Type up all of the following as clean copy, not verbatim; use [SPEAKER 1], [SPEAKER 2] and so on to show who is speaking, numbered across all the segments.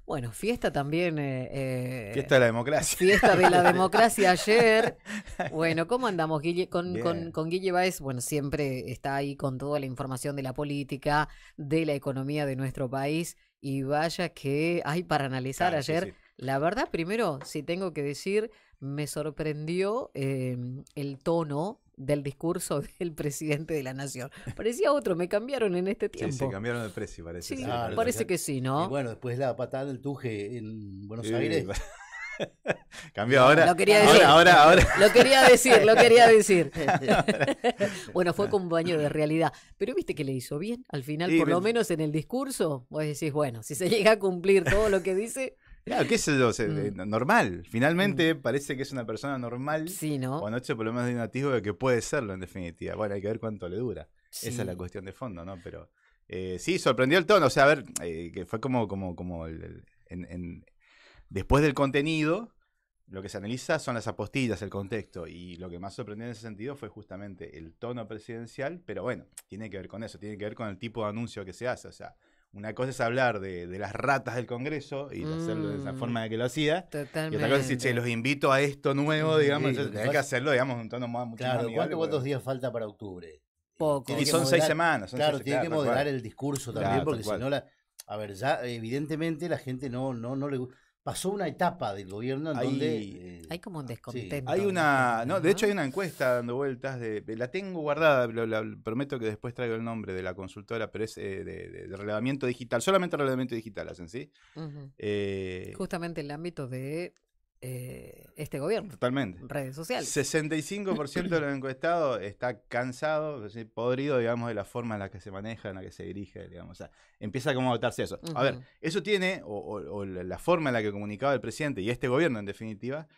[SPEAKER 1] Bueno, fiesta también.
[SPEAKER 2] Fiesta de la democracia.
[SPEAKER 1] Fiesta de la democracia ayer. Bueno, ¿cómo andamos, Guille?
[SPEAKER 2] Bien.
[SPEAKER 1] Con Guille Báez, bueno, siempre está ahí con toda la información de la política, de la economía de nuestro país. Y vaya que hay para analizar
[SPEAKER 2] Claro, sí,
[SPEAKER 1] ayer.
[SPEAKER 2] sí.
[SPEAKER 1] La verdad, primero, si tengo que decir, me sorprendió el tono del discurso del presidente de la Nación. Parecía otro, me cambiaron en este
[SPEAKER 2] Sí, sí,
[SPEAKER 1] tiempo.
[SPEAKER 2] cambiaron de precio, parece.
[SPEAKER 1] Sí,
[SPEAKER 2] Sí,
[SPEAKER 3] Claro,
[SPEAKER 1] parece que sí, ¿no?
[SPEAKER 3] bueno, después la patada del Tuje en Buenos
[SPEAKER 2] Y-
[SPEAKER 3] Aires.
[SPEAKER 2] Cambió ahora.
[SPEAKER 1] Lo quería decir.
[SPEAKER 2] Ahora.
[SPEAKER 1] Lo quería decir, lo quería decir. Bueno, fue como un baño de realidad. Pero viste que le hizo bien. Al final,
[SPEAKER 2] Sí,
[SPEAKER 1] por lo
[SPEAKER 2] me-
[SPEAKER 1] menos en el discurso, vos decís, bueno, si se llega a cumplir todo lo que dice,
[SPEAKER 2] Claro, qué sé yo, normal. Finalmente
[SPEAKER 1] Mm.
[SPEAKER 2] parece que es una persona normal.
[SPEAKER 1] sí, ¿no?
[SPEAKER 2] O anoche por lo menos de un atisbo de que puede serlo en definitiva. Bueno, hay que ver cuánto le dura.
[SPEAKER 1] Sí.
[SPEAKER 2] Esa es la cuestión de fondo, ¿no? Pero sí, sorprendió el tono. O sea, a ver, que fue como después del contenido, lo que se analiza son las apostillas, el contexto. Y lo que más sorprendió en ese sentido fue justamente el tono presidencial. Pero bueno, tiene que ver con eso, tiene que ver con el tipo de anuncio que se hace. O sea, una cosa es hablar de las ratas del Congreso y hacerlo de esa forma de que lo hacía. Y
[SPEAKER 1] Totalmente.
[SPEAKER 2] otra cosa es decir, che, los invito a esto nuevo, digamos.
[SPEAKER 3] Sí, lo que
[SPEAKER 2] Tenés que
[SPEAKER 3] pasa-
[SPEAKER 2] hacerlo, digamos, en un tono mucho más
[SPEAKER 3] Claro,
[SPEAKER 2] amigable.
[SPEAKER 3] ¿cuántos días falta para octubre?
[SPEAKER 1] Poco.
[SPEAKER 3] Tiene
[SPEAKER 2] Y
[SPEAKER 3] que
[SPEAKER 2] son 6
[SPEAKER 3] moderar-
[SPEAKER 2] semanas.
[SPEAKER 3] Claro,
[SPEAKER 2] seis,
[SPEAKER 3] tiene que
[SPEAKER 2] tal
[SPEAKER 3] moderar
[SPEAKER 2] cual.
[SPEAKER 3] el discurso
[SPEAKER 2] Claro,
[SPEAKER 3] también, porque
[SPEAKER 2] tal
[SPEAKER 3] si
[SPEAKER 2] cual.
[SPEAKER 3] no a ver, ya evidentemente la gente no le pasó una etapa del gobierno en
[SPEAKER 2] Hay-
[SPEAKER 3] donde
[SPEAKER 1] Hay como un descontento.
[SPEAKER 2] Hay una, no, de hecho hay
[SPEAKER 1] ¿no?
[SPEAKER 2] una encuesta dando vueltas, la tengo guardada, prometo que después traigo el nombre de la consultora, pero es de relevamiento digital, solamente relevamiento digital hacen, ¿sí?
[SPEAKER 1] Ujú.
[SPEAKER 2] Eh,
[SPEAKER 1] Justamente el ámbito de este gobierno,
[SPEAKER 2] Totalmente.
[SPEAKER 1] redes sociales.
[SPEAKER 2] 65% de los encuestados está cansado, es decir, podrido, digamos, de la forma en la que se maneja, en la que se dirige, digamos. O sea, empieza como a votarse eso. A ver,
[SPEAKER 1] Ujú.
[SPEAKER 2] eso tiene, o la forma en la que comunicaba el presidente y este gobierno, en definitiva,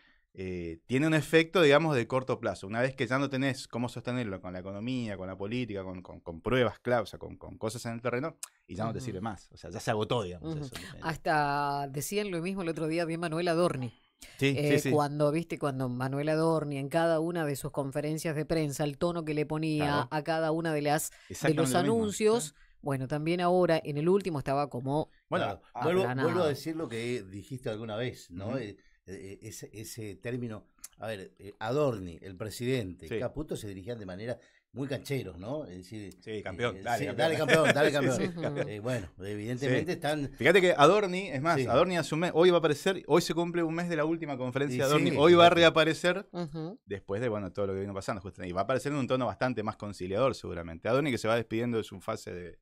[SPEAKER 2] tiene un efecto, digamos, de corto plazo. Una vez que ya no tenés cómo sostenerlo con la economía, con la política, con pruebas clave, o sea, con cosas en el terreno, y ya no te
[SPEAKER 1] Ujú.
[SPEAKER 2] sirve más. O sea, ya se agotó, digamos,
[SPEAKER 1] Ujú.
[SPEAKER 2] eso.
[SPEAKER 1] Hasta decían lo mismo el otro día, bien Manuel Adorni.
[SPEAKER 2] Sí, sí.
[SPEAKER 1] Cuando Manuel Adorni en cada una de sus conferencias de prensa, el tono que le ponía
[SPEAKER 2] Claro.
[SPEAKER 1] a cada una de los
[SPEAKER 2] Exactamente lo mismo.
[SPEAKER 1] anuncios, bueno, también ahora en el último estaba como
[SPEAKER 2] Bueno,
[SPEAKER 3] Claro, vuelvo
[SPEAKER 1] aplanado.
[SPEAKER 3] a decir lo que dijiste alguna vez, ¿no?
[SPEAKER 2] Ujú.
[SPEAKER 3] Ese término, a ver, Adorni, el presidente,
[SPEAKER 2] Sí.
[SPEAKER 3] Caputo se dirigían de manera muy cancheros, ¿no? Es decir,
[SPEAKER 2] Sí, campeón,
[SPEAKER 3] sí,
[SPEAKER 2] dale,
[SPEAKER 3] dale campeón, dale
[SPEAKER 2] Sí,
[SPEAKER 3] campeón.
[SPEAKER 2] sí,
[SPEAKER 1] campeón.
[SPEAKER 3] Bueno, evidentemente
[SPEAKER 2] Sí.
[SPEAKER 3] están...
[SPEAKER 2] Fíjate que Adorni, es más,
[SPEAKER 3] Sí.
[SPEAKER 2] Adorni hace un mes, hoy va a aparecer, hoy se cumple un mes de la última conferencia
[SPEAKER 3] Y
[SPEAKER 2] de Adorni,
[SPEAKER 3] sí,
[SPEAKER 2] hoy va a
[SPEAKER 3] fíjate.
[SPEAKER 2] reaparecer
[SPEAKER 1] Ujú.
[SPEAKER 2] después de, bueno, todo lo que vino pasando, justamente, y va a aparecer en un tono bastante más conciliador seguramente. Adorni que se va despidiendo de su fase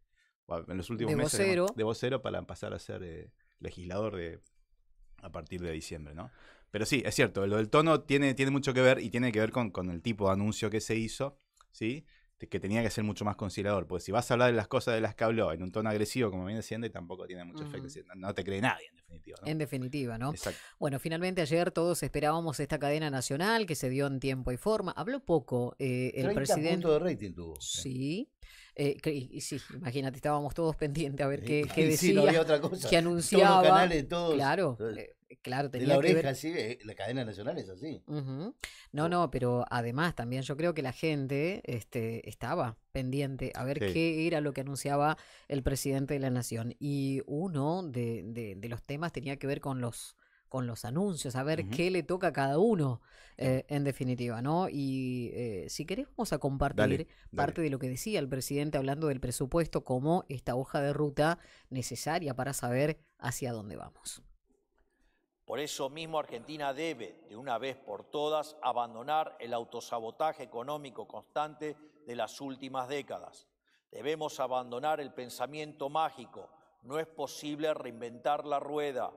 [SPEAKER 2] en los últimos
[SPEAKER 1] De
[SPEAKER 2] meses
[SPEAKER 1] vocero.
[SPEAKER 2] de vocero para pasar a ser legislador a partir de diciembre, ¿no? Pero sí, es cierto, lo del tono tiene mucho que ver y tiene que ver con el tipo de anuncio que se hizo, ¿sí? Que tenía que ser mucho más conciliador, porque si vas a hablar de las cosas de las que habló en un tono agresivo, como viene siendo, tampoco tiene mucho efecto.
[SPEAKER 1] Ujú.
[SPEAKER 2] No te cree nadie, en definitiva, ¿no?
[SPEAKER 1] En definitiva, ¿no?
[SPEAKER 2] Exacto.
[SPEAKER 1] Bueno, finalmente ayer todos esperábamos esta cadena nacional que se dio en tiempo y forma. Habló poco el
[SPEAKER 3] 30
[SPEAKER 1] presidente.
[SPEAKER 3] puntos de rating tuvo.
[SPEAKER 1] Sí. Y sí, imagínate, estábamos todos pendientes a ver qué
[SPEAKER 3] Y
[SPEAKER 1] decía,
[SPEAKER 3] sí, no había otra cosa.
[SPEAKER 1] qué
[SPEAKER 3] Todos
[SPEAKER 1] anunciaba.
[SPEAKER 3] los canales, todos.
[SPEAKER 1] Claro, claro,
[SPEAKER 3] de
[SPEAKER 1] tenía
[SPEAKER 3] la
[SPEAKER 1] que ver.
[SPEAKER 3] oreja, sí, la cadena nacional es así.
[SPEAKER 1] Ujú. No, pero además también yo creo que la gente estaba pendiente a ver
[SPEAKER 2] Sí.
[SPEAKER 1] qué era lo que anunciaba el presidente de la nación. Y uno de los temas tenía que ver con los anuncios, a ver
[SPEAKER 2] Ujú.
[SPEAKER 1] qué le toca a cada uno, en definitiva, ¿no? Y si querés vamos a compartir
[SPEAKER 2] Dale,
[SPEAKER 1] parte de lo que decía el presidente hablando del presupuesto como esta hoja de ruta necesaria para saber hacia dónde vamos.
[SPEAKER 4] Por eso mismo Argentina debe, de una vez por todas, abandonar el autosabotaje económico constante de las últimas décadas. Debemos abandonar el pensamiento mágico. No es posible reinventar la rueda.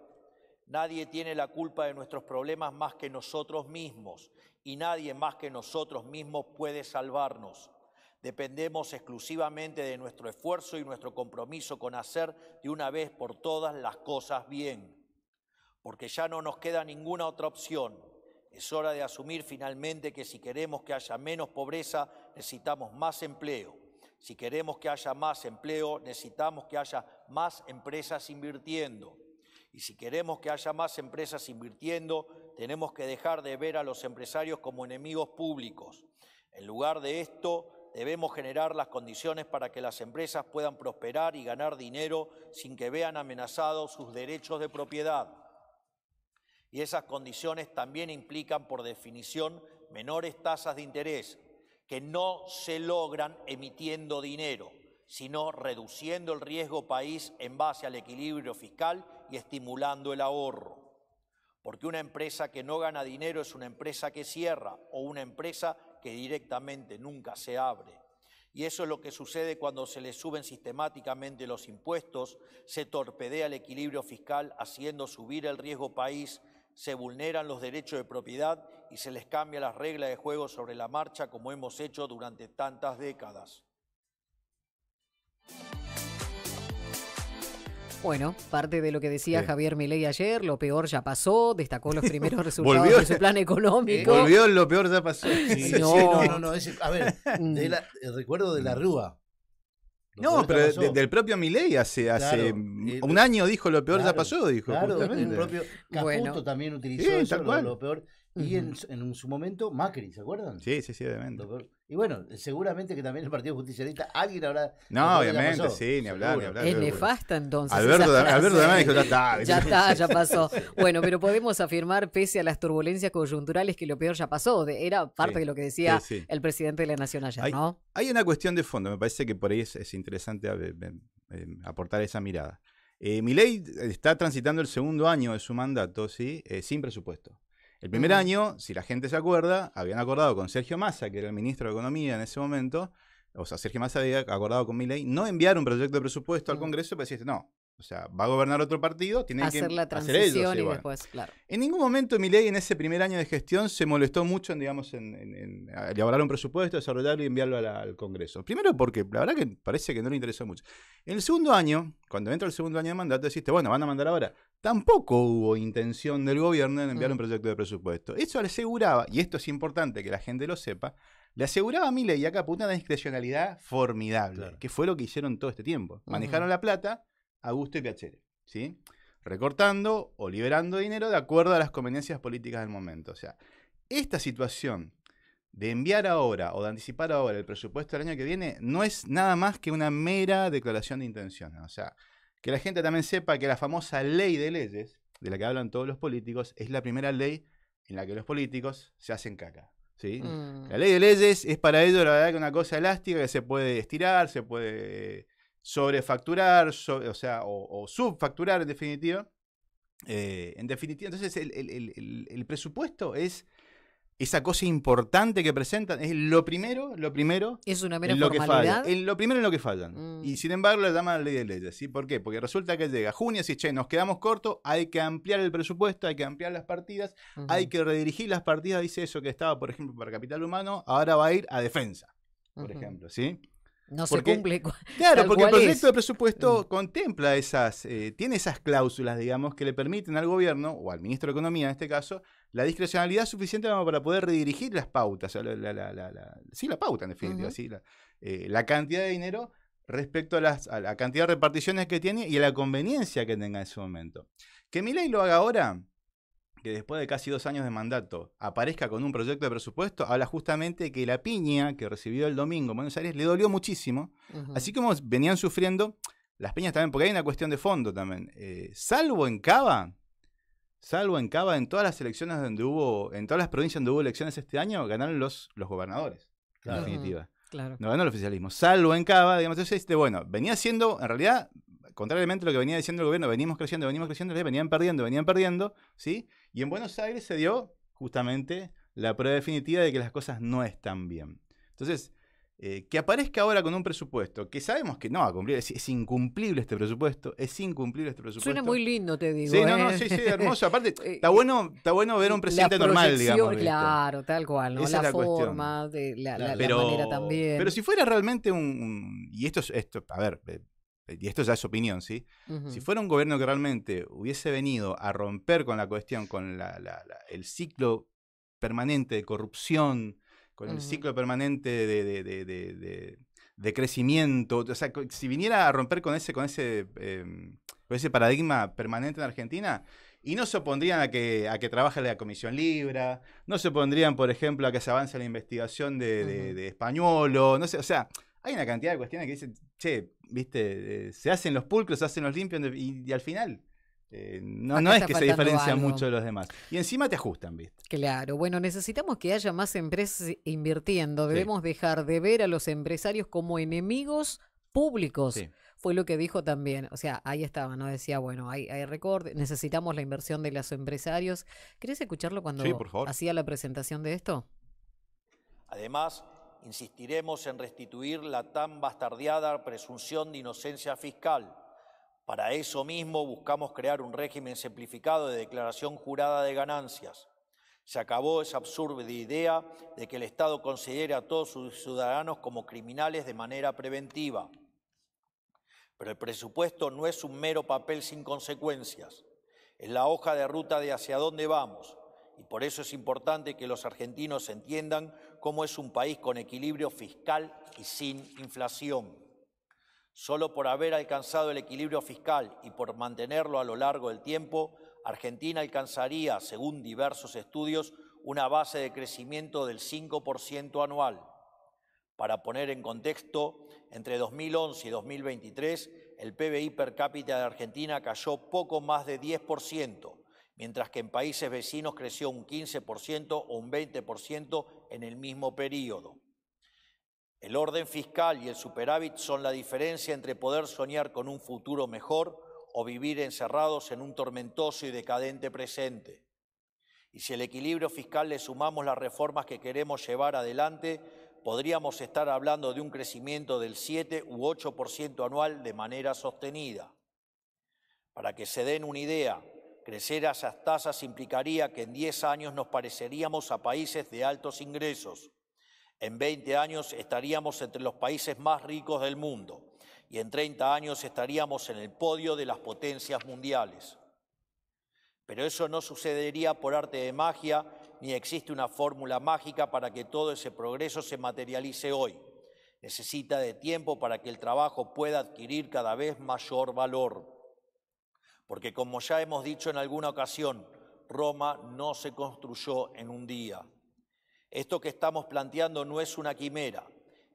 [SPEAKER 4] Nadie tiene la culpa de nuestros problemas más que nosotros mismos, y nadie más que nosotros mismos puede salvarnos. Dependemos exclusivamente de nuestro esfuerzo y nuestro compromiso con hacer de una vez por todas las cosas bien. Porque ya no nos queda ninguna otra opción. Es hora de asumir finalmente que si queremos que haya menos pobreza, necesitamos más empleo. Si queremos que haya más empleo, necesitamos que haya más empresas invirtiendo. Y si queremos que haya más empresas invirtiendo, tenemos que dejar de ver a los empresarios como enemigos públicos. En lugar de esto, debemos generar las condiciones para que las empresas puedan prosperar y ganar dinero sin que vean amenazados sus derechos de propiedad. Y esas condiciones también implican, por definición, menores tasas de interés, que no se logran emitiendo dinero, sino reduciendo el riesgo país en base al equilibrio fiscal y estimulando el ahorro. Porque una empresa que no gana dinero es una empresa que cierra o una empresa que directamente nunca se abre. Y eso es lo que sucede cuando se le suben sistemáticamente los impuestos, se torpedea el equilibrio fiscal haciendo subir el riesgo país, se vulneran los derechos de propiedad y se les cambia las reglas de juego sobre la marcha como hemos hecho durante tantas décadas.
[SPEAKER 1] Bueno, parte de lo que decía
[SPEAKER 2] Sí.
[SPEAKER 1] Javier Milei ayer, lo peor ya pasó, destacó los primeros resultados de su plan económico.
[SPEAKER 2] Volvió, lo peor ya pasó.
[SPEAKER 3] Sí,
[SPEAKER 1] No.
[SPEAKER 3] no. A ver, el recuerdo de la Rúa. Lo
[SPEAKER 2] No,
[SPEAKER 3] peor
[SPEAKER 2] pero
[SPEAKER 3] ya pasó.
[SPEAKER 2] del propio Milei hace
[SPEAKER 3] Claro,
[SPEAKER 2] un año dijo lo peor ya
[SPEAKER 3] claro,
[SPEAKER 2] pasó, dijo.
[SPEAKER 3] Claro,
[SPEAKER 2] justamente.
[SPEAKER 3] el propio Caputo
[SPEAKER 1] Bueno.
[SPEAKER 3] también utilizó
[SPEAKER 2] Sí,
[SPEAKER 3] eso,
[SPEAKER 2] tal cual.
[SPEAKER 3] lo peor. Y en su momento Macri, ¿se acuerdan?
[SPEAKER 2] Sí, obviamente.
[SPEAKER 3] Lo peor. Y bueno, seguramente que también el Partido Justicialista, alguien habrá...
[SPEAKER 2] No,
[SPEAKER 3] lo peor ya
[SPEAKER 2] obviamente,
[SPEAKER 3] pasó,
[SPEAKER 2] sí, ni hablar, ni
[SPEAKER 3] seguro.
[SPEAKER 2] hablar.
[SPEAKER 1] Es
[SPEAKER 2] seguro.
[SPEAKER 1] nefasta entonces.
[SPEAKER 2] Alberto
[SPEAKER 1] esa frase.
[SPEAKER 2] también dijo, ya está.
[SPEAKER 1] Ya está, ya pasó. Bueno, pero podemos afirmar, pese a las turbulencias coyunturales, que lo peor ya pasó. Era parte
[SPEAKER 2] Sí,
[SPEAKER 1] de lo que decía
[SPEAKER 2] sí.
[SPEAKER 1] el presidente de la Nación ayer, ¿no?
[SPEAKER 2] Hay una cuestión de fondo, me parece que por ahí es interesante aportar esa mirada. Milei está transitando el segundo año de su mandato, ¿sí? Sin presupuesto. El primer año, si la gente se acuerda, habían acordado con Sergio Massa, que era el ministro de Economía en ese momento, o sea, Sergio Massa había acordado con Milei, no enviar un proyecto de presupuesto al Congreso, pero deciste, no, o sea, va a gobernar otro partido, tienen
[SPEAKER 1] Hacer
[SPEAKER 2] que
[SPEAKER 1] la
[SPEAKER 2] hacer ellos.
[SPEAKER 1] transición y
[SPEAKER 2] bueno.
[SPEAKER 1] después, claro.
[SPEAKER 2] En ningún momento Milei en ese primer año de gestión se molestó mucho en elaborar un presupuesto, desarrollarlo y enviarlo al Congreso. Primero porque la verdad que parece que no le interesó mucho. En el segundo año, cuando entra el segundo año de mandato, deciste, bueno, van a mandar ahora. Tampoco hubo intención del gobierno en enviar un proyecto de presupuesto. Eso le aseguraba, y esto es importante que la gente lo sepa, le aseguraba a Milei y a Caputo una discrecionalidad formidable,
[SPEAKER 3] Claro.
[SPEAKER 2] que fue lo que hicieron todo este tiempo. Manejaron la plata a gusto y piacere, ¿sí? Recortando o liberando dinero de acuerdo a las conveniencias políticas del momento. O sea, esta situación de enviar ahora o de anticipar ahora el presupuesto del año que viene no es nada más que una mera declaración de intenciones. O sea, que la gente también sepa que la famosa ley de leyes, de la que hablan todos los políticos, es la primera ley en la que los políticos se hacen caca, ¿sí? La ley de leyes es para ellos, la verdad, que una cosa elástica que se puede estirar, se puede sobrefacturar, o subfacturar en definitiva. Entonces el presupuesto es esa cosa importante que presentan, es lo primero
[SPEAKER 1] Es una mera
[SPEAKER 2] en lo que
[SPEAKER 1] formalidad.
[SPEAKER 2] fallan. Lo primero en lo que fallan. Y sin embargo la llaman ley de leyes. ¿Sí? ¿Por qué? Porque resulta que llega junio y dice, che, nos quedamos cortos, hay que ampliar el presupuesto, hay que ampliar las partidas, hay que redirigir las partidas, dice eso que estaba, por ejemplo, para capital humano, ahora va a ir a defensa, por ejemplo, ¿sí?
[SPEAKER 1] No
[SPEAKER 2] porque-
[SPEAKER 1] se cumple.
[SPEAKER 2] Claro,
[SPEAKER 1] tal
[SPEAKER 2] porque el
[SPEAKER 1] cual es.
[SPEAKER 2] proyecto de presupuesto contempla tiene esas cláusulas, digamos, que le permiten al gobierno, o al ministro de Economía en este caso, la discrecionalidad suficiente como para poder redirigir las pautas, o la pauta en definitiva, ¿sí? La cantidad de dinero respecto a la cantidad de reparticiones que tiene y a la conveniencia que tenga en ese momento. Que Milei lo haga ahora, que después de casi 2 años de mandato aparezca con un proyecto de presupuesto, habla justamente de que la piña que recibió el domingo en Buenos Aires le dolió muchísimo, así como venían sufriendo las piñas también, porque hay una cuestión de fondo también. Salvo en Cava, en todas las elecciones donde hubo, en todas las provincias donde hubo elecciones este año, ganaron los gobernadores,
[SPEAKER 3] Claro.
[SPEAKER 2] en definitiva.
[SPEAKER 1] Claro.
[SPEAKER 2] No ganó el oficialismo, salvo en Cava, digamos. Entonces, bueno, venía siendo, en realidad, contrariamente a lo que venía diciendo el gobierno, veníamos creciendo, venían perdiendo, ¿sí? Y en Buenos Aires se dio justamente la prueba definitiva de que las cosas no están bien. Entonces, que aparezca ahora con un presupuesto, que sabemos que no va a cumplir, es incumplible este presupuesto,
[SPEAKER 1] Suena muy lindo, te digo.
[SPEAKER 2] Sí, sí, hermoso. Aparte, está bueno ver a un presidente
[SPEAKER 1] La
[SPEAKER 2] normal,
[SPEAKER 1] proyección,
[SPEAKER 2] digamos. ¿viste?
[SPEAKER 1] claro, tal cual, ¿no?
[SPEAKER 2] Esa es
[SPEAKER 1] La
[SPEAKER 2] la cuestión.
[SPEAKER 1] forma, la
[SPEAKER 2] Pero,
[SPEAKER 1] manera también.
[SPEAKER 2] pero si fuera realmente y esto, a ver, y esto ya es opinión, ¿sí? Si fuera un gobierno que realmente hubiese venido a romper con la cuestión, con el ciclo permanente de corrupción, con el ciclo permanente de de crecimiento. O sea, si viniera a romper con ese paradigma permanente en Argentina, y no se opondrían a que trabaje la Comisión Libra, no se opondrían, por ejemplo, a que se avance la investigación de Españolo, no sé, o sea, hay una cantidad de cuestiones que dicen, che, viste, se hacen los pulcros, se hacen los limpios, y al final no es que se diferencian mucho de los demás. Y encima te ajustan, ¿viste?
[SPEAKER 1] Claro, bueno, necesitamos que haya más empresas invirtiendo. Debemos dejar de ver a los empresarios como enemigos públicos.
[SPEAKER 2] Sí.
[SPEAKER 1] Fue lo que dijo también. O sea, ahí estaba, ¿no? Decía, bueno, hay récord, necesitamos la inversión de los empresarios. ¿Querés escucharlo cuando
[SPEAKER 2] Sí, por favor.
[SPEAKER 1] hacía la presentación de esto?
[SPEAKER 4] Además, insistiremos en restituir la tan bastardeada presunción de inocencia fiscal. Para eso mismo buscamos crear un régimen simplificado de declaración jurada de ganancias. Se acabó esa absurda idea de que el Estado considere a todos sus ciudadanos como criminales de manera preventiva. Pero el presupuesto no es un mero papel sin consecuencias. Es la hoja de ruta de hacia dónde vamos. Y por eso es importante que los argentinos entiendan cómo es un país con equilibrio fiscal y sin inflación. Solo por haber alcanzado el equilibrio fiscal y por mantenerlo a lo largo del tiempo, Argentina alcanzaría, según diversos estudios, una base de crecimiento del 5% anual. Para poner en contexto, entre 2011 y 2023, el PBI per cápita de Argentina cayó poco más de 10%, mientras que en países vecinos creció un 15% o un 20% en el mismo periodo. El orden fiscal y el superávit son la diferencia entre poder soñar con un futuro mejor o vivir encerrados en un tormentoso y decadente presente. Y si al equilibrio fiscal le sumamos las reformas que queremos llevar adelante, podríamos estar hablando de un crecimiento del 7 u 8% anual de manera sostenida. Para que se den una idea, crecer a esas tasas implicaría que en 10 años nos pareceríamos a países de altos ingresos. En 20 años estaríamos entre los países más ricos del mundo y en 30 años estaríamos en el podio de las potencias mundiales. Pero eso no sucedería por arte de magia, ni existe una fórmula mágica para que todo ese progreso se materialice hoy. Necesita de tiempo para que el trabajo pueda adquirir cada vez mayor valor. Porque como ya hemos dicho en alguna ocasión, Roma no se construyó en un día. Esto que estamos planteando no es una quimera,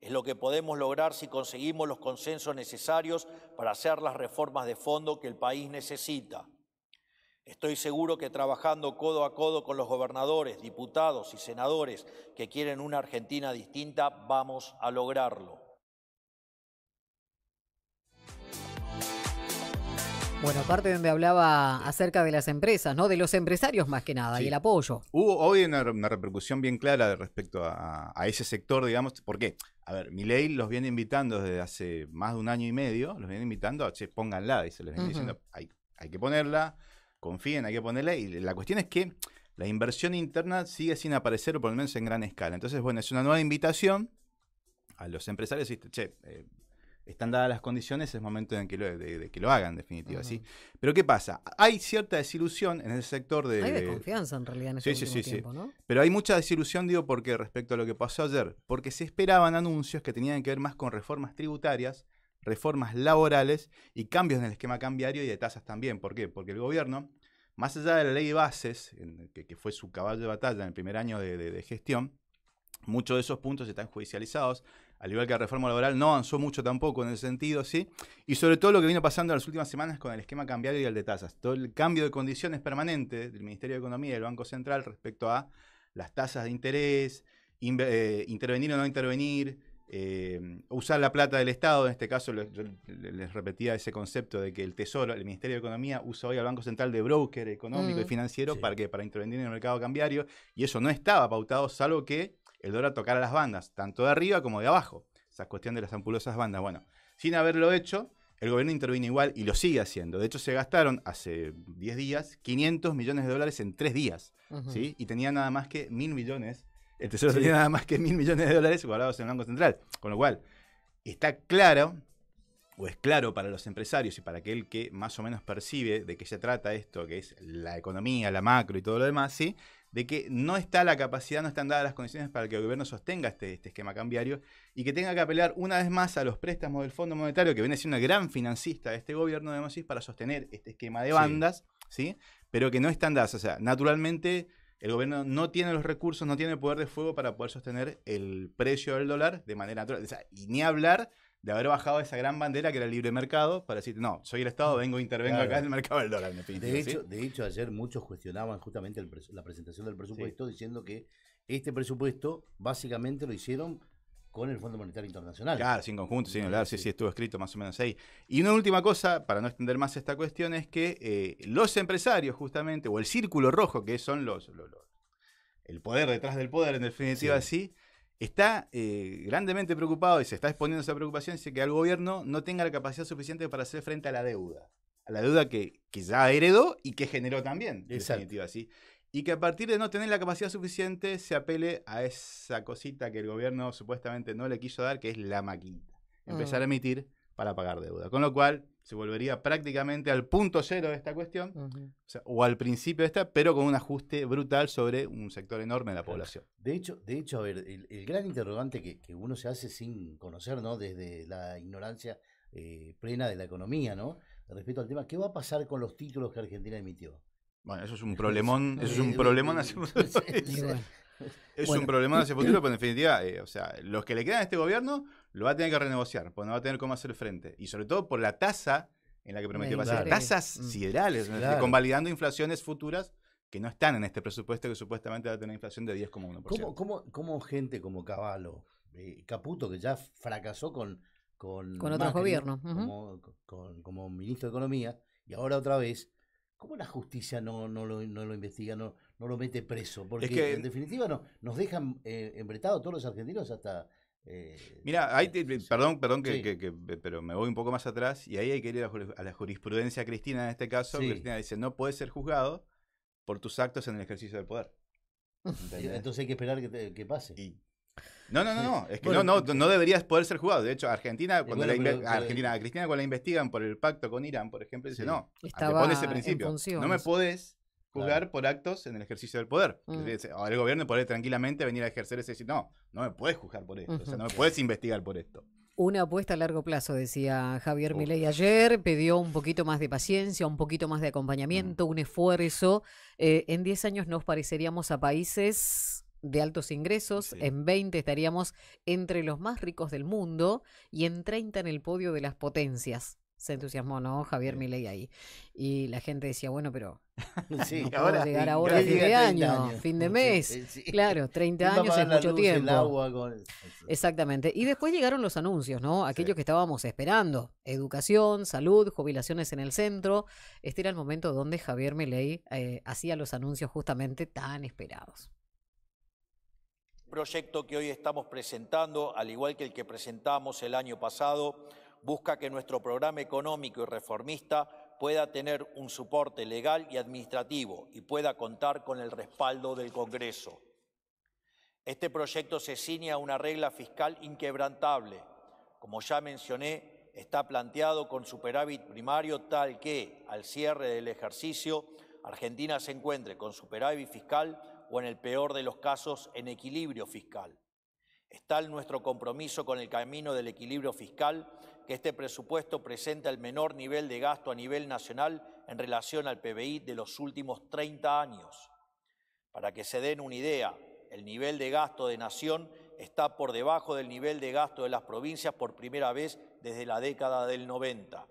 [SPEAKER 4] es lo que podemos lograr si conseguimos los consensos necesarios para hacer las reformas de fondo que el país necesita. Estoy seguro que trabajando codo a codo con los gobernadores, diputados y senadores que quieren una Argentina distinta, vamos a lograrlo.
[SPEAKER 1] Bueno, aparte donde hablaba acerca de las empresas, ¿no? De los empresarios más que nada,
[SPEAKER 2] Sí.
[SPEAKER 1] y el apoyo.
[SPEAKER 2] Hubo hoy una repercusión bien clara respecto a ese sector, digamos. ¿Por qué? A ver, Milei los viene invitando desde hace más de un año y medio, los viene invitando a, che, pónganla, y se les viene diciendo, hay que ponerla, confíen, hay que ponerla. Y la cuestión es que la inversión interna sigue sin aparecer, o por lo menos en gran escala. Entonces, bueno, es una nueva invitación a los empresarios, y, che, están dadas las condiciones, es momento de que lo hagan, en definitiva, ¿sí? Pero ¿qué pasa? Hay cierta desilusión en ese sector de...
[SPEAKER 1] Hay desconfianza en realidad en este último tiempo, ¿no?
[SPEAKER 2] Pero hay mucha desilusión, digo, porque respecto a lo que pasó ayer, porque se esperaban anuncios que tenían que ver más con reformas tributarias, reformas laborales y cambios en el esquema cambiario y de tasas también. ¿Por qué? Porque el gobierno, más allá de la ley de bases, que fue su caballo de batalla en el primer año de gestión, muchos de esos puntos están judicializados. Al igual que la reforma laboral, no avanzó mucho tampoco en ese sentido, ¿sí? Y sobre todo lo que vino pasando en las últimas semanas con el esquema cambiario y el de tasas. Todo el cambio de condiciones permanente del Ministerio de Economía y del Banco Central respecto a las tasas de interés, intervenir o no intervenir, usar la plata del Estado. En este caso, yo les repetía ese concepto de que el Tesoro, el Ministerio de Economía, usa hoy al Banco Central de broker económico y financiero
[SPEAKER 3] Sí.
[SPEAKER 2] para intervenir en el mercado cambiario. Y eso no estaba pautado, salvo que el dólar tocara las bandas, tanto de arriba como de abajo. Esa cuestión de las ampulosas bandas. Bueno, sin haberlo hecho, el gobierno intervino igual y lo sigue haciendo. De hecho, se gastaron hace 10 días 500 millones de dólares en 3 días. ¿Sí? Y tenía nada más que 1.000 millones. El Tesoro tenía nada más que 1.000 millones de dólares guardados en el Banco Central. Con lo cual, está claro o es claro para los empresarios y para aquel que más o menos percibe de qué se trata esto, que es la economía, la macro y todo lo demás, ¿sí? De que no está la capacidad, no están dadas las condiciones para que el gobierno sostenga este esquema cambiario y que tenga que apelar una vez más a los préstamos del Fondo Monetario, que viene siendo una gran financista de este gobierno, debemos decir, para sostener este esquema de bandas, ¿sí? Pero que no están dadas. O sea, naturalmente el gobierno no tiene los recursos, no tiene el poder de fuego para poder sostener el precio del dólar de manera natural. O sea, y ni hablar de haber bajado esa gran bandera que era el libre intervengo para decir, no, soy el Estado, intervengo acá en el mercado del dólar. En definitiva,
[SPEAKER 3] de hecho, ayer muchos cuestionaban justamente la presentación del presupuesto, diciendo que este presupuesto básicamente lo hicieron con el Fondo Monetario Internacional.
[SPEAKER 2] Claro, sí, en conjunto, sí, claro, sí, estuvo escrito más o menos ahí. Y una última cosa, para no extender más esta cuestión, es que los empresarios justamente, o el círculo rojo, que son el poder detrás del poder, en definitiva, sí, está grandemente preocupado y se está exponiendo esa preocupación, dice que el gobierno no tenga la capacidad suficiente para hacer frente a la deuda que ya heredó y que generó también, en definitiva, ¿sí? Y que a partir de no tener la capacidad suficiente se apele a esa cosita que el gobierno supuestamente no le quiso dar, que es la maquinita. Empezar a emitir para pagar deuda. Con lo cual se volvería prácticamente al punto cero de esta cuestión, o al principio de esta, pero con un ajuste brutal sobre un sector enorme de la población.
[SPEAKER 3] De hecho, a ver, el gran interrogante que uno se hace sin conocer, ¿no? Desde la ignorancia plena de la economía, ¿no? Respecto al tema, ¿qué va a pasar con los títulos que Argentina emitió?
[SPEAKER 2] Bueno, eso es un problemón, hacia futuro. Es un problemón hacia futuro, pero en definitiva, o sea, los que le quedan a este gobierno lo va a tener que renegociar, porque no va a tener cómo hacer frente. Y sobre todo por la tasa en la que prometió pasar. Tasas siderales, convalidando inflaciones futuras que no están en este presupuesto, que supuestamente va a tener inflación de 10,1%.
[SPEAKER 3] ¿Cómo gente como Cavallo, Caputo, que ya fracasó con
[SPEAKER 1] otros
[SPEAKER 3] Macri,
[SPEAKER 1] gobiernos,
[SPEAKER 3] como ministro de Economía, y ahora otra vez, ¿cómo la justicia no lo investiga, no lo mete preso? Porque es que, en definitiva nos dejan embretados todos los argentinos hasta...
[SPEAKER 2] Mira, perdón, pero me voy un poco más atrás y ahí hay que ir a la jurisprudencia cristina en este caso. Cristina dice, no puedes ser juzgado por tus actos en el ejercicio del poder.
[SPEAKER 3] Entonces hay que esperar que pase.
[SPEAKER 2] No, es que no deberías poder ser juzgado. De hecho, Argentina, cuando a Cristina cuando la investigan por el pacto con Irán, por ejemplo, dice, no, te pone ese principio. No me podés juzgar por actos en el ejercicio del poder. Ahora el gobierno puede tranquilamente venir a ejercer ese y decir, no me puedes juzgar por esto, o sea, no me puedes investigar por esto.
[SPEAKER 1] Una apuesta a largo plazo, decía Javier Milei ayer, pidió un poquito más de paciencia, un poquito más de acompañamiento, un esfuerzo. En 10 años nos pareceríamos a países de altos ingresos, en 20 estaríamos entre los más ricos del mundo y en 30 en el podio de las potencias. Se entusiasmó, ¿no? Javier Milei ahí. Y la gente decía, bueno, pero
[SPEAKER 2] ahora
[SPEAKER 1] llegar ahora a fin de año, fin de mes. Claro, 30 años es mucho tiempo. Exactamente. Y después llegaron los anuncios, ¿no? Aquellos que estábamos esperando. Educación, salud, jubilaciones en el centro. Este era el momento donde Javier Milei hacía los anuncios justamente tan esperados.
[SPEAKER 4] El proyecto que hoy estamos presentando, al igual que el que presentamos el año pasado, busca que nuestro programa económico y reformista pueda tener un soporte legal y administrativo y pueda contar con el respaldo del Congreso. Este proyecto se ciñe a una regla fiscal inquebrantable. Como ya mencioné, está planteado con superávit primario tal que, al cierre del ejercicio, Argentina se encuentre con superávit fiscal o, en el peor de los casos, en equilibrio fiscal. Es tal nuestro compromiso con el camino del equilibrio fiscal que este presupuesto presenta el menor nivel de gasto a nivel nacional en relación al PBI de los últimos 30 años. Para que se den una idea, el nivel de gasto de nación está por debajo del nivel de gasto de las provincias por primera vez desde la década del 90.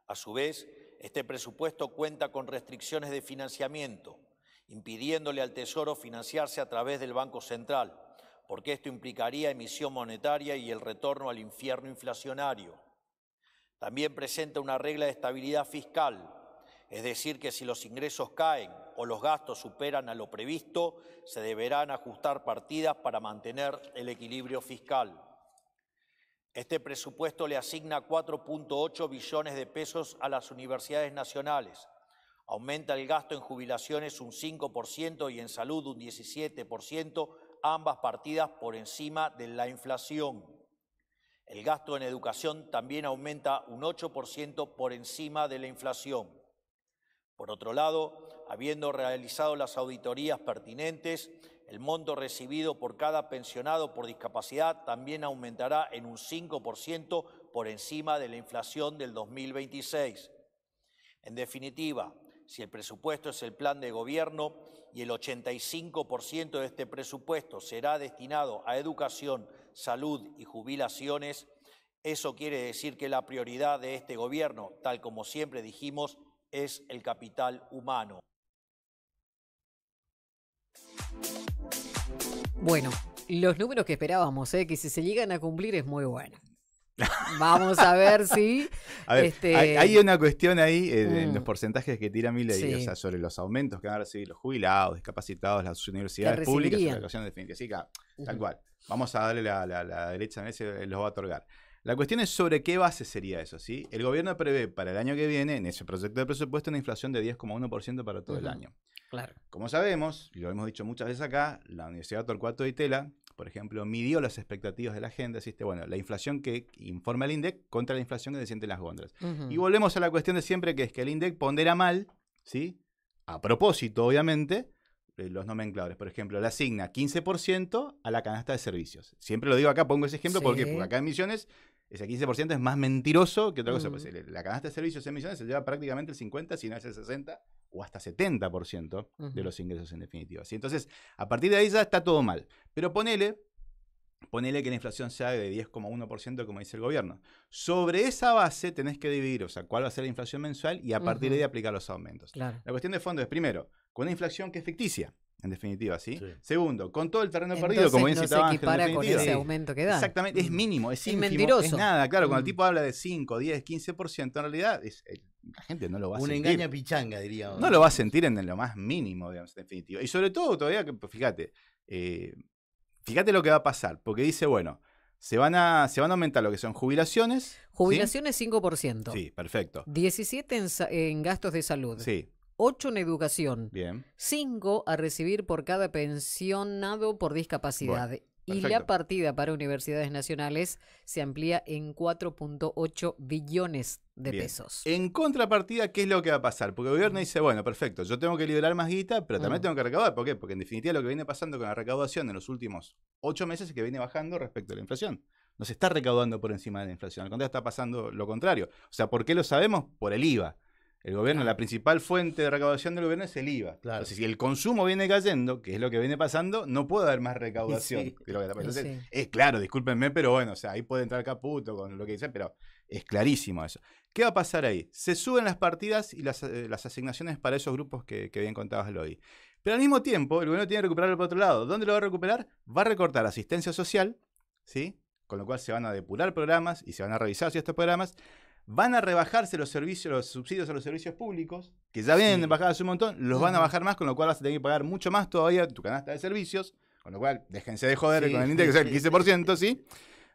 [SPEAKER 4] A su vez, este presupuesto cuenta con restricciones de financiamiento, impidiéndole al Tesoro financiarse a través del Banco Central, porque esto implicaría emisión monetaria y el retorno al infierno inflacionario. También presenta una regla de estabilidad fiscal, es decir, que si los ingresos caen o los gastos superan a lo previsto, se deberán ajustar partidas para mantener el equilibrio fiscal. Este presupuesto le asigna 4.8 billones de pesos a las universidades nacionales, aumenta el gasto en jubilaciones un 5% y en salud un 17%, ambas partidas por encima de la inflación. El gasto en educación también aumenta un 8% por encima de la inflación. Por otro lado, habiendo realizado las auditorías pertinentes, el monto recibido por cada pensionado por discapacidad también aumentará en un 5% por encima de la inflación del 2026. En definitiva, si el presupuesto es el plan de gobierno y el 85% de este presupuesto será destinado a educación, salud y jubilaciones, eso quiere decir que la prioridad de este gobierno, tal como siempre dijimos, es el capital humano.
[SPEAKER 1] Bueno, los números que esperábamos, que si se llegan a cumplir es muy bueno. Vamos a ver si...
[SPEAKER 2] A ver, hay una cuestión ahí en los porcentajes que tira Milei,
[SPEAKER 1] Sí.
[SPEAKER 2] o sea, sobre los aumentos que van a recibir los jubilados, discapacitados, las universidades públicas,
[SPEAKER 1] recibirían.
[SPEAKER 2] la educación definitiva. Sí, claro, tal cual. Vamos a darle la derecha en ese, los va a otorgar. La cuestión es sobre qué base sería eso, ¿sí? El gobierno prevé para el año que viene, en ese proyecto de presupuesto, una inflación de 10,1% para todo el año.
[SPEAKER 1] Claro.
[SPEAKER 2] Como sabemos, y lo hemos dicho muchas veces acá, la Universidad Torcuato Di Tella, por ejemplo, midió las expectativas de la gente, asiste, bueno, la inflación que informa el INDEC contra la inflación que se siente en las góndolas. Y volvemos a la cuestión de siempre, que es que el INDEC pondera mal, ¿sí? A propósito, obviamente, los nomencladores. Por ejemplo, le asigna 15% a la canasta de servicios. Siempre lo digo acá, pongo ese ejemplo,
[SPEAKER 1] Sí.
[SPEAKER 2] porque acá en Misiones ese 15% es más mentiroso que otra cosa. Pues la canasta de servicios en Misiones se lleva prácticamente el 50%, si no es el 60%, o hasta 70% de los ingresos en definitiva. ¿Sí? Entonces, a partir de ahí ya está todo mal. Pero ponele que la inflación sea de 10,1%, como dice el gobierno. Sobre esa base tenés que dividir, o sea, cuál va a ser la inflación mensual y a partir de ahí aplicar los aumentos.
[SPEAKER 1] Claro.
[SPEAKER 2] La cuestión de fondo es, primero, con una inflación que es ficticia, en definitiva, ¿sí?
[SPEAKER 3] Sí.
[SPEAKER 2] Segundo, con todo el terreno
[SPEAKER 1] Entonces,
[SPEAKER 2] perdido, como bien
[SPEAKER 1] no se
[SPEAKER 2] citaba Ángel, en
[SPEAKER 1] equipara con
[SPEAKER 2] definitiva.
[SPEAKER 1] ese aumento que dan.
[SPEAKER 2] Exactamente, es mínimo, es
[SPEAKER 1] Y
[SPEAKER 2] ínfimo,
[SPEAKER 1] mentiroso.
[SPEAKER 2] es nada. Claro, cuando el tipo habla de 5, 10, 15%, en realidad la gente no lo va a
[SPEAKER 3] Un
[SPEAKER 2] sentir.
[SPEAKER 3] engaña pichanga, diríamos.
[SPEAKER 2] No lo va a sentir en lo más mínimo, digamos, en definitiva. Y sobre todo, todavía, que pues, fíjate lo que va a pasar, porque dice, bueno, se van a aumentar lo que son jubilaciones.
[SPEAKER 1] Jubilaciones 5%.
[SPEAKER 2] Sí, perfecto.
[SPEAKER 1] 17 en gastos de salud.
[SPEAKER 2] Sí,
[SPEAKER 1] 8 en educación.
[SPEAKER 2] bien.
[SPEAKER 1] 5 a recibir por cada pensionado por discapacidad.
[SPEAKER 2] Bueno,
[SPEAKER 1] y
[SPEAKER 2] perfecto.
[SPEAKER 1] la partida para universidades nacionales se amplía en 4.8 billones de
[SPEAKER 2] Bien.
[SPEAKER 1] pesos.
[SPEAKER 2] En contrapartida, ¿qué es lo que va a pasar? Porque el gobierno dice, bueno, perfecto, yo tengo que liberar más guita, pero también tengo que recaudar. ¿Por qué? Porque en definitiva lo que viene pasando con la recaudación en los últimos 8 meses es que viene bajando respecto a la inflación. No se está recaudando por encima de la inflación, al contrario está pasando lo contrario. O sea, ¿por qué lo sabemos? Por el IVA. El gobierno, la principal fuente de recaudación del gobierno es el IVA.
[SPEAKER 3] Claro.
[SPEAKER 2] Entonces, si el consumo viene cayendo, que es lo que viene pasando, no puede haber más recaudación.
[SPEAKER 3] Sí.
[SPEAKER 2] de lo que está pasando.
[SPEAKER 1] Sí.
[SPEAKER 2] Entonces, es claro, discúlpenme, pero bueno, o sea, ahí puede entrar Caputo con lo que dice, pero es clarísimo eso. ¿Qué va a pasar ahí? Se suben las partidas y las asignaciones para esos grupos que bien contabas, Eloy. Pero al mismo tiempo, el gobierno tiene que recuperarlo por otro lado. ¿Dónde lo va a recuperar? Va a recortar asistencia social, ¿sí? Con lo cual se van a depurar programas y se van a revisar si estos programas. Van a rebajarse los subsidios a los servicios públicos, que ya vienen bajados un montón, los van a bajar más, con lo cual vas a tener que pagar mucho más todavía tu canasta de servicios, con lo cual déjense de joder con el índice, que es el 15%, ¿sí?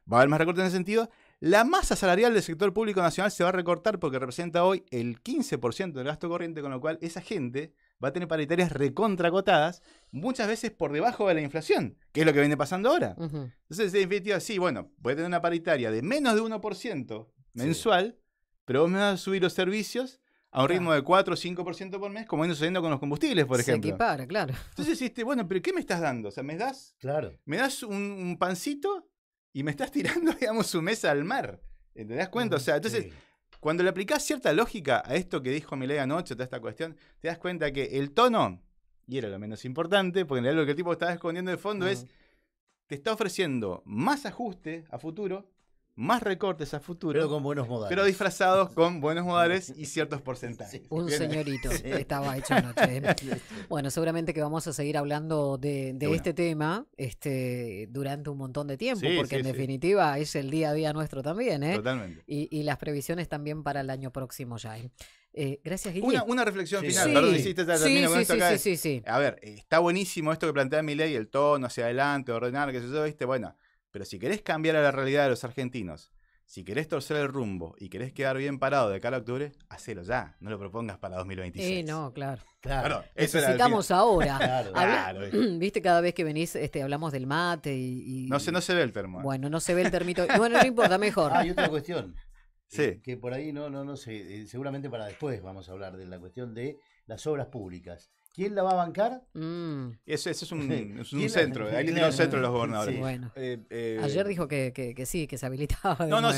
[SPEAKER 2] Va a haber más recortes en ese sentido. La masa salarial del sector público nacional se va a recortar porque representa hoy el 15% del gasto corriente, con lo cual esa gente va a tener paritarias recontracotadas, muchas veces por debajo de la inflación, que es lo que viene pasando ahora. Entonces, en definitiva, sí, bueno, voy a tener una paritaria de menos de 1% mensual, pero vos me vas a subir los servicios a un ritmo de 4 o 5% por mes, como viene sucediendo con los combustibles, por ejemplo.
[SPEAKER 1] Se equipara, claro.
[SPEAKER 2] Entonces dijiste, bueno, pero ¿qué me estás dando? O sea, ¿me das un pancito y me estás tirando, digamos, su mesa al mar? ¿Te das cuenta? O sea, entonces, cuando le aplicás cierta lógica a esto que dijo Milei anoche, toda esta cuestión, te das cuenta que el tono, y era lo menos importante, porque en realidad lo que el tipo estaba escondiendo de fondo es, te está ofreciendo más ajuste a futuro, más recortes a futuro,
[SPEAKER 3] pero con buenos modales.
[SPEAKER 2] Pero disfrazados con buenos modales y ciertos porcentajes.
[SPEAKER 1] Un
[SPEAKER 2] Bien.
[SPEAKER 1] señorito estaba hecho anoche. Bueno, seguramente que vamos a seguir hablando de este tema durante un montón de tiempo, porque en definitiva es el día a día nuestro también.
[SPEAKER 2] Totalmente.
[SPEAKER 1] Y las previsiones también para el año próximo ya. Gracias, Guille.
[SPEAKER 2] Una reflexión final,
[SPEAKER 1] Sí.
[SPEAKER 2] perdón, hiciste ya termino con esto acá.
[SPEAKER 1] Sí.
[SPEAKER 2] A ver, está buenísimo esto que plantea Milei, el tono hacia adelante, ordenar, qué sé yo, ¿viste? Bueno, pero si querés cambiar a la realidad de los argentinos, Si querés torcer el rumbo y querés quedar bien parado de cara a octubre, hacelo ya. No lo propongas para 2026.
[SPEAKER 1] No, claro.
[SPEAKER 3] Claro.
[SPEAKER 2] Eso era el
[SPEAKER 1] Necesitamos ahora.
[SPEAKER 3] Claro.
[SPEAKER 2] Claro.
[SPEAKER 1] Viste, cada vez que venís hablamos del mate y...
[SPEAKER 2] No se ve el termo.
[SPEAKER 1] Bueno, no se ve el termito. Bueno, no importa, mejor.
[SPEAKER 3] Hay otra cuestión.
[SPEAKER 2] Sí.
[SPEAKER 3] Que por ahí no sé, seguramente para después vamos a hablar de la cuestión de las obras públicas. ¿Quién la va a bancar?
[SPEAKER 2] Eso es un
[SPEAKER 3] ¿Quién
[SPEAKER 2] centro.
[SPEAKER 3] la-
[SPEAKER 2] Hay que tener un centro de los gobernadores.
[SPEAKER 3] Sí.
[SPEAKER 1] Bueno,
[SPEAKER 2] Eh,
[SPEAKER 1] ayer dijo que sí, que se habilitaba.
[SPEAKER 2] No, a los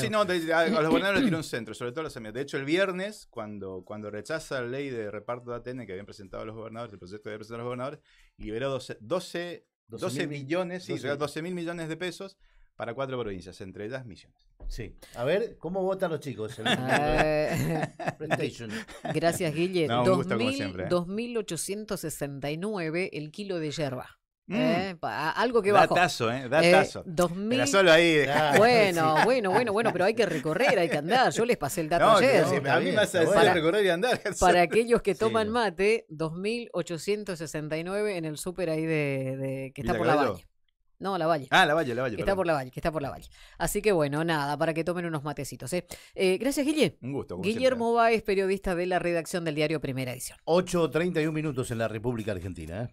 [SPEAKER 2] gobernadores les tiró un centro, sobre todo a los amigos. De hecho, el viernes, cuando rechaza la ley de reparto de ATN que habían presentado los gobernadores, el proyecto que habían presentado los gobernadores, liberó 12 millones, sí, 12.000 millones de pesos para 4 provincias, entre ellas Misiones.
[SPEAKER 3] Sí. A ver, ¿cómo votan los chicos? PlayStation.
[SPEAKER 1] Gracias, Guille.
[SPEAKER 2] No, un gusto como siempre,
[SPEAKER 1] 2.869 el kilo de yerba. Algo que bajó.
[SPEAKER 2] Datazo, datazo.
[SPEAKER 1] 2000.
[SPEAKER 2] Era solo ahí.
[SPEAKER 3] Claro.
[SPEAKER 1] Bueno, pero hay que recorrer, hay que andar. Yo les pasé el dato
[SPEAKER 2] No,
[SPEAKER 1] ayer.
[SPEAKER 2] sí, a mí me hace
[SPEAKER 3] Está
[SPEAKER 2] decir
[SPEAKER 3] bueno.
[SPEAKER 2] recorrer y andar.
[SPEAKER 1] Para aquellos que
[SPEAKER 3] Sí,
[SPEAKER 1] toman
[SPEAKER 3] no.
[SPEAKER 1] mate, 2.869 en el súper ahí que está
[SPEAKER 2] Villa
[SPEAKER 1] por la
[SPEAKER 2] Caballo.
[SPEAKER 1] Valle. No, la Valle.
[SPEAKER 2] La Valle.
[SPEAKER 1] Que está
[SPEAKER 2] perdón.
[SPEAKER 1] por la Valle, que está por la Valle. Así que bueno, nada, para que tomen unos matecitos. Gracias, Guille.
[SPEAKER 2] Un gusto. como
[SPEAKER 1] Guillermo Báez, periodista de la redacción del diario Primera Edición.
[SPEAKER 3] 8:31 minutos en la República Argentina.